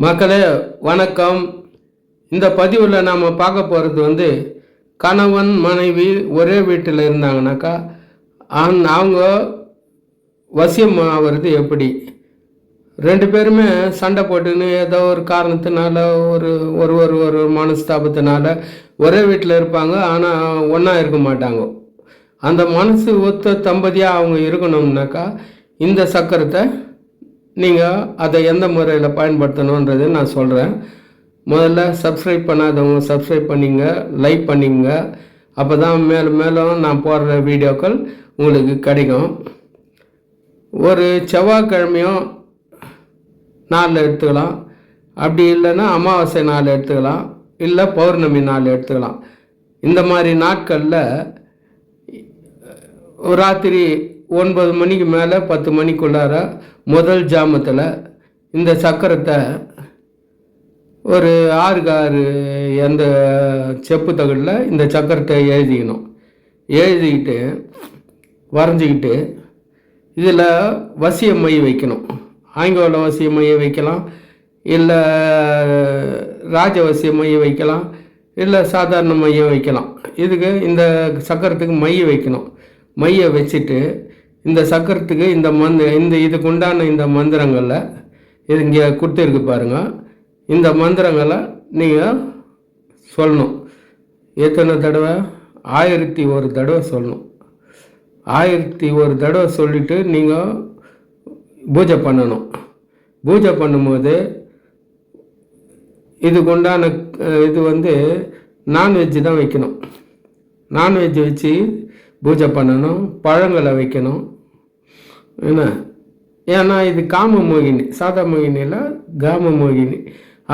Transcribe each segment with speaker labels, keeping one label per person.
Speaker 1: மக்களே வணக்கம். இந்த பதிவில் நாம் பார்க்க போகிறது கணவன் மனைவி ஒரே வீட்டில் இருந்தாங்கனாக்கா அவங்க வசியம் ஆகிறது எப்படி. ரெண்டு பேருமே சண்டை போட்டுன்னு ஏதோ ஒரு காரணத்தினால ஒரு மனஸ்தாபத்தினால ஒரே வீட்டில் இருப்பாங்க, ஆனால் ஒன்றா இருக்க மாட்டாங்க. அந்த மனசு ஒத்த தம்பதியாக அவங்க இருக்கணும்னாக்கா இந்த சக்கரத்தை நீங்கள் அதை எந்த முறையில் பயன்படுத்தணுன்றது நான் சொல்கிறேன். முதல்ல சப்ஸ்கிரைப் பண்ணாதவங்க சப்ஸ்கிரைப் பண்ணிங்க, லைக் பண்ணிங்க. அப்போ தான் மேலும் நான் போடுற வீடியோக்கள் உங்களுக்கு கிடைக்கும். ஒரு செவ்வாய்க்கிழமையும் நாளில் எடுத்துக்கலாம், அப்படி இல்லைன்னா அமாவாசை நாள் எடுத்துக்கலாம், இல்லை பௌர்ணமி நாள் எடுத்துக்கலாம். இந்த மாதிரி நாட்களில் ராத்திரி 9 மணிக்கு மேலே 10 மணிக்குள்ளார முதல் ஜாமத்தில் இந்த சக்கரத்தை ஒரு 6 எந்த செப்பு தகடில் இந்த சக்கரத்தை எழுதிக்கிட்டு வரைஞ்சிக்கிட்டு இதில் வசிய மை வைக்கணும். ஆங்கில வசிய மையை வைக்கலாம், இல்லை ராஜவசிய மையை வைக்கலாம், இல்லை சாதாரண மையம் வைக்கலாம். இதுக்கு இந்த சக்கரத்துக்கு மைய வைக்கணும். மையை வச்சுட்டு இந்த சக்கரத்துக்கு இதுக்கு உண்டான இந்த மந்திரங்களில் இது இங்கே கொடுத்துருக்கு பாருங்கள். இந்த மந்திரங்களை நீங்கள் சொல்லணும். எத்தனை தடவை? 1001 தடவை சொல்லணும். 1001 தடவை சொல்லிவிட்டு நீங்கள் பூஜை பண்ணணும். பூஜை பண்ணும்போது இதுக்கு உண்டான இது நான்வெஜ்ஜு தான் வைக்கணும். நான்வெஜ் வச்சு பூஜை பண்ணணும். பழங்களை வைக்கணும். ஏன்னா இது காம மோகினி, சாதா மோகினியில் காம மோகினி.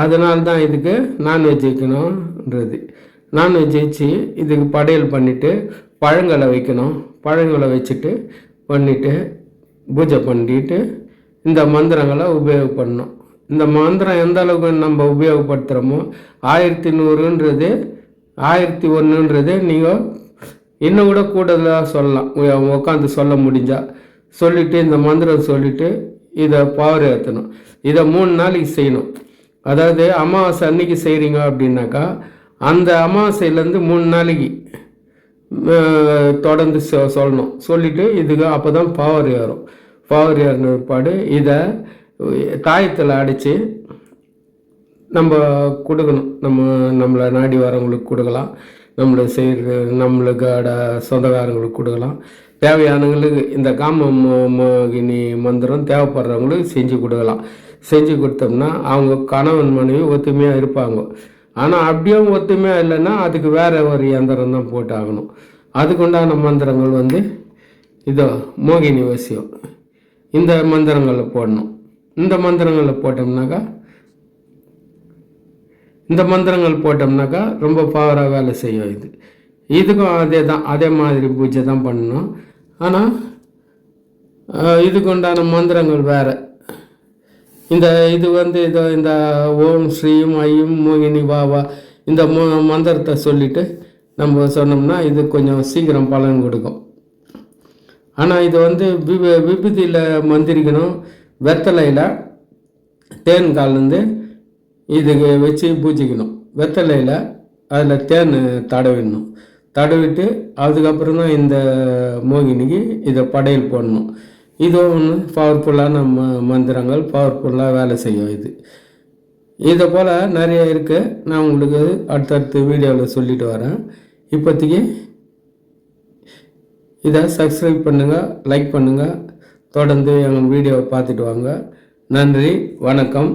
Speaker 1: அதனால தான் இதுக்கு நான்வெஜ் வைக்கணுன்றது. நான்வெஜ் வச்சு இதுக்கு படையல் பண்ணிவிட்டு பழங்களை வைக்கணும். பழங்களை வச்சுட்டு பண்ணிவிட்டு பூஜை பண்ணிட்டு இந்த மந்திரங்களை உபயோகப்படணும். இந்த மந்திரம் எந்த அளவுக்கு நம்ம உபயோகப்படுத்துகிறோமோ 1100ன்றது 1001ன்றது நீங்கள் இன்னும் கூட கூடுதலாக சொல்லலாம். உட்காந்து சொல்ல முடிஞ்சால் சொல்லிவிட்டு இந்த மந்திரம் சொல்லிவிட்டு இதை பவர் ஏற்றணும். இதை 3 நாளைக்கு செய்யணும். அதாவது அமாவாசை அன்னைக்கு செய்கிறீங்க அப்படின்னாக்கா அந்த அமாவாசையிலேருந்து 3 நாளைக்கு தொடர்ந்து சொல்லணும். சொல்லிவிட்டு இதுக்கு அப்போ தான் பவர் ஏறும். பவர் ஏறின பிற்பாடு இதை தாயத்தில் அடித்து நம்ம கொடுக்கணும். நம்மளை நாடி வரவங்களுக்கு கொடுக்கலாம், நம்மளுக்கு சொந்தக்காரங்களுக்கு கொடுக்கலாம். தேவையானவங்களுக்கு இந்த காம மோகினி மந்திரம் தேவைப்படுறவங்களுக்கு செஞ்சு கொடுக்கலாம். செஞ்சு கொடுத்தோம்னா அவங்க கணவன் மனைவி ஒத்துமையாக இருப்பாங்க. ஆனால் அப்படியும் ஒத்துமையாக இல்லைன்னா அதுக்கு வேறு ஒரு யந்திரம் தான் போட்டு ஆகணும். அதுக்குண்டான மந்திரங்கள் இதோ மோகினி வசியம். இந்த மந்திரங்களில் போடணும். இந்த மந்திரங்களில் போட்டோம்னாக்கா ரொம்ப பவராக வேலை செய்யும். இதுக்கும் அதே மாதிரி பூஜை தான் பண்ணணும். ஆனால் இதுக்கு உண்டான மந்திரங்கள் வேறு. இதோ இந்த ஓம் ஸ்ரீம் ஐயும் மோகினி வாவா இந்த மந்திரத்தை சொல்லிவிட்டு நம்ம சொன்னோம்னா இது கொஞ்சம் சீக்கிரம் பலன் கொடுக்கும். ஆனால் இது விபூதியில் மந்திரிக்கணும். வெத்தலையில் தேன் கலந்து இதுக்கு வச்சு பூஜிக்கணும். வெத்தலையில் அதில் தேன் தடவிடணும். தடவிட்டு அதுக்கப்புறம் தான் இந்த மோகினிக்கு இதை படையல் போடணும். இது பவர்ஃபுல்லான மந்திரங்கள், பவர்ஃபுல்லாக வேலை செய்யும். இதை போல் நிறைய இருக்குது. நான் உங்களுக்கு அடுத்தடுத்த வீடியோவில் சொல்லிட்டு வரேன். இப்போதைக்கு இதை சப்ஸ்கிரைப் பண்ணுங்கள், லைக் பண்ணுங்கள், தொடர்ந்து எங்கள் வீடியோவை பார்த்துட்டு வாங்க. நன்றி, வணக்கம்.